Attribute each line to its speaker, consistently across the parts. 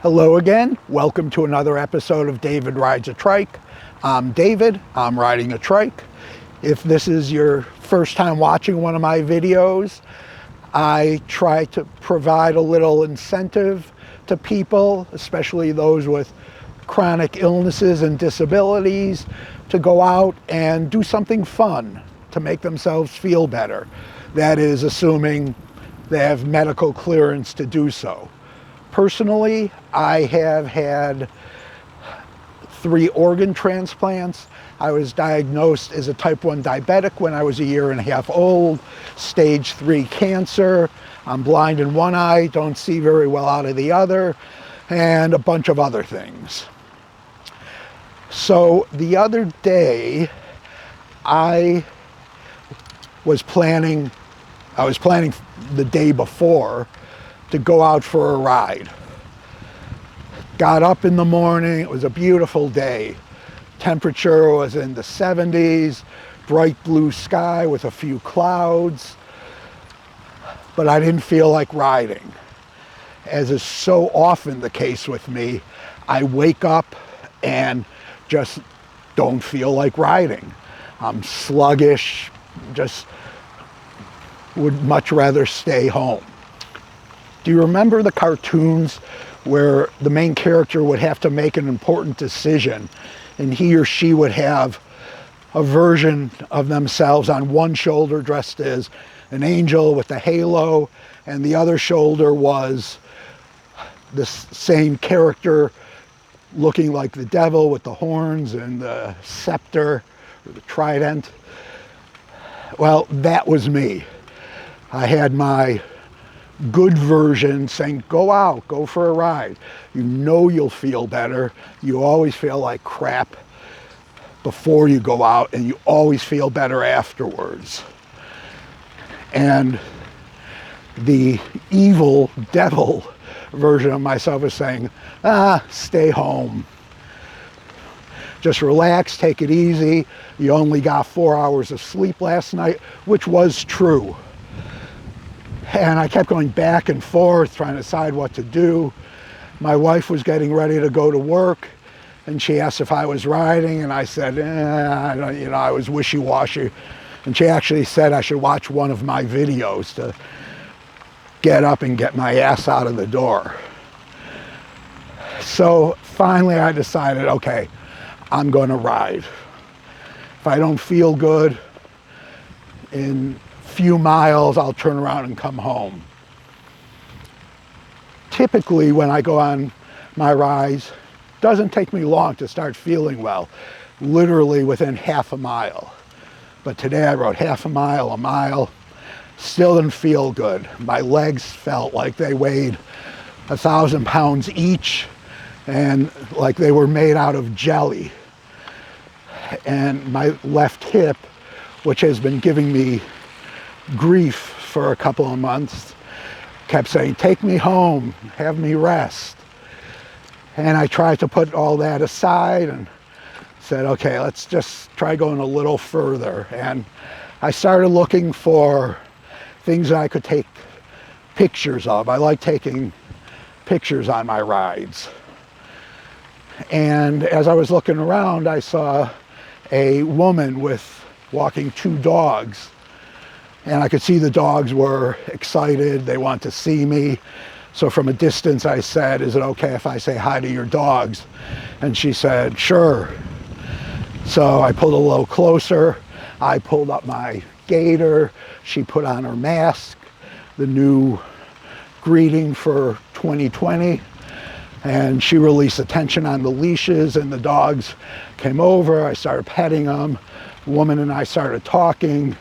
Speaker 1: Hello again. Welcome to another episode of David Rides a Trike. I'm David. I'm riding a trike. If this is your first time watching one of my videos, I try to provide a little incentive to people, especially those with chronic illnesses and disabilities, to go out and do something fun to make themselves feel better. That is, assuming they have medical clearance to do so. Personally, I have had 3 organ transplants. I was diagnosed as a type 1 diabetic when I was a year and a half old, stage 3 cancer. I'm blind in one eye, don't see very well out of the other, and a bunch of other things. So the other day, I was planning the day before to go out for a ride. Got up in the morning, it was a beautiful day. Temperature was in the 70s, bright blue sky with a few clouds, but I didn't feel like riding. As is so often the case with me, I wake up and just don't feel like riding. I'm sluggish, just would much rather stay home. Do you remember the cartoons where the main character would have to make an important decision and he or she would have a version of themselves on one shoulder dressed as an angel with a halo, and the other shoulder was the same character looking like the devil with the horns and the scepter or the trident? Well, that was me. I had my good version saying, go out, go for a ride. You know you'll feel better. You always feel like crap before you go out, and you always feel better afterwards. And the evil devil version of myself is saying, stay home. Just relax, take it easy. You only got 4 hours of sleep last night, which was true. And I kept going back and forth, trying to decide what to do. My wife was getting ready to go to work, and she asked if I was riding, and I said, I was wishy-washy. And she actually said I should watch one of my videos to get up and get my ass out of the door. So finally I decided, okay, I'm going to ride. If I don't feel good in few miles, I'll turn around and come home. Typically, when I go on my rides, it doesn't take me long to start feeling well, literally within half a mile. But today I rode half a mile, still didn't feel good. My legs felt like they weighed 1,000 pounds each and like they were made out of jelly. And my left hip, which has been giving me grief for a couple of months, kept saying, take me home, have me rest. And I tried to put all that aside and said, okay, let's just try going a little further. And I started looking for things that I could take pictures of. I like taking pictures on my rides. And as I was looking around, I saw a woman walking 2 dogs. And I could see the dogs were excited. They want to see me. So from a distance, I said, is it okay if I say hi to your dogs? And she said, sure. So I pulled a little closer. I pulled up my gaiter. She put on her mask, the new greeting for 2020. And she released the tension on the leashes, and the dogs came over. I started petting them. The woman and I started talking,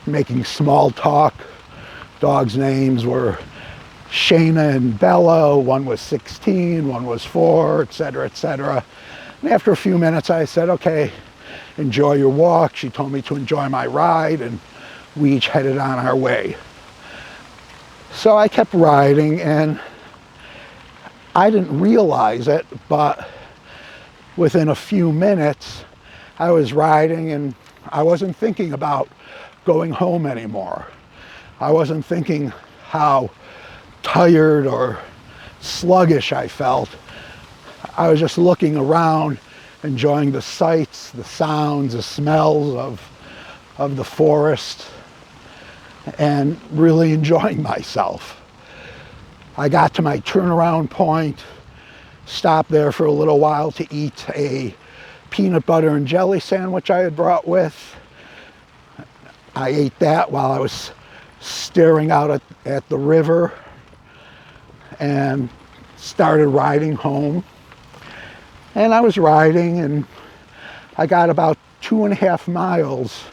Speaker 1: making small talk. Dogs' names were Shayna and Bella. One was 16, one was 4, etc., etc. And after a few minutes, I said, okay, enjoy your walk. She told me to enjoy my ride, and we each headed on our way. So I kept riding, and I didn't realize it, but within a few minutes, I was riding, and I wasn't thinking about going home anymore. I wasn't thinking how tired or sluggish I felt, I was just looking around, enjoying the sights, the sounds, the smells of the forest, and really enjoying myself. I got to my turnaround point, stopped there for a little while to eat a peanut butter and jelly sandwich I had brought with. I ate that while I was staring out at the river and started riding home. And I was riding, and I got about 2.5 miles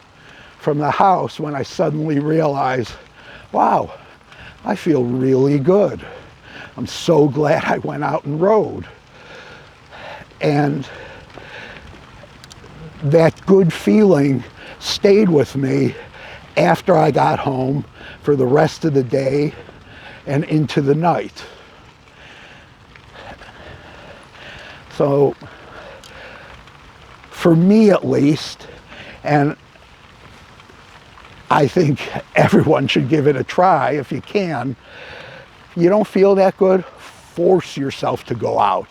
Speaker 1: from the house when I suddenly realized, wow, I feel really good. I'm so glad I went out and rode. And that good feeling stayed with me after I got home for the rest of the day and into the night. So, for me at least, and I think everyone should give it a try if you can, you don't feel that good, force yourself to go out.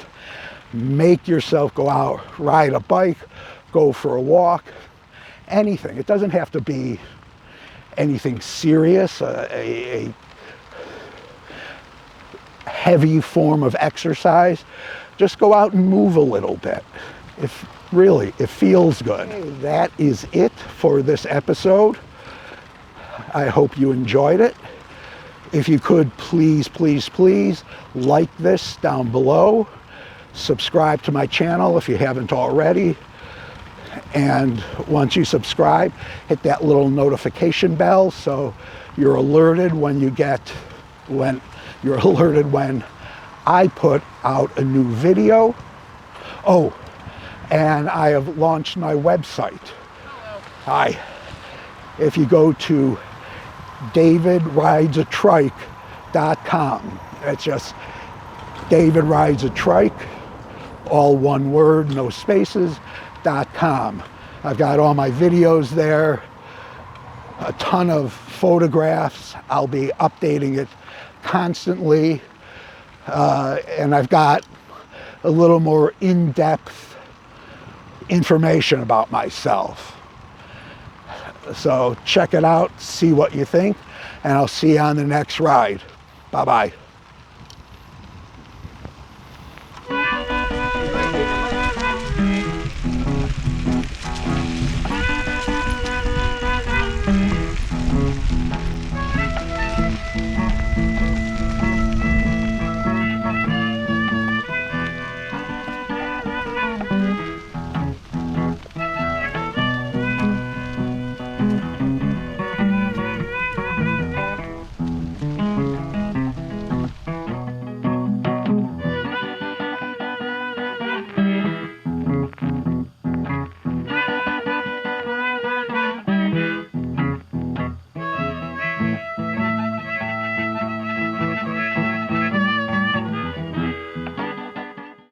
Speaker 1: Make yourself go out, ride a bike, go for a walk, anything. It doesn't have to be anything serious, a heavy form of exercise. Just go out and move a little bit. If really, it feels good. That is it for this episode. I hope you enjoyed it. If you could, please, please, please like this down below. Subscribe to my channel if you haven't already. And once you subscribe, hit that little notification bell so you're alerted when I put out a new video. Oh, and I have launched my website. Hi. If you go to davidridesatrike.com, it's just David Rides a Trike, all one word, no spaces, .com. I've got all my videos there, a ton of photographs. I'll be updating it constantly. And I've got a little more in-depth information about myself. So check it out, see what you think, and I'll see you on the next ride. Bye-bye.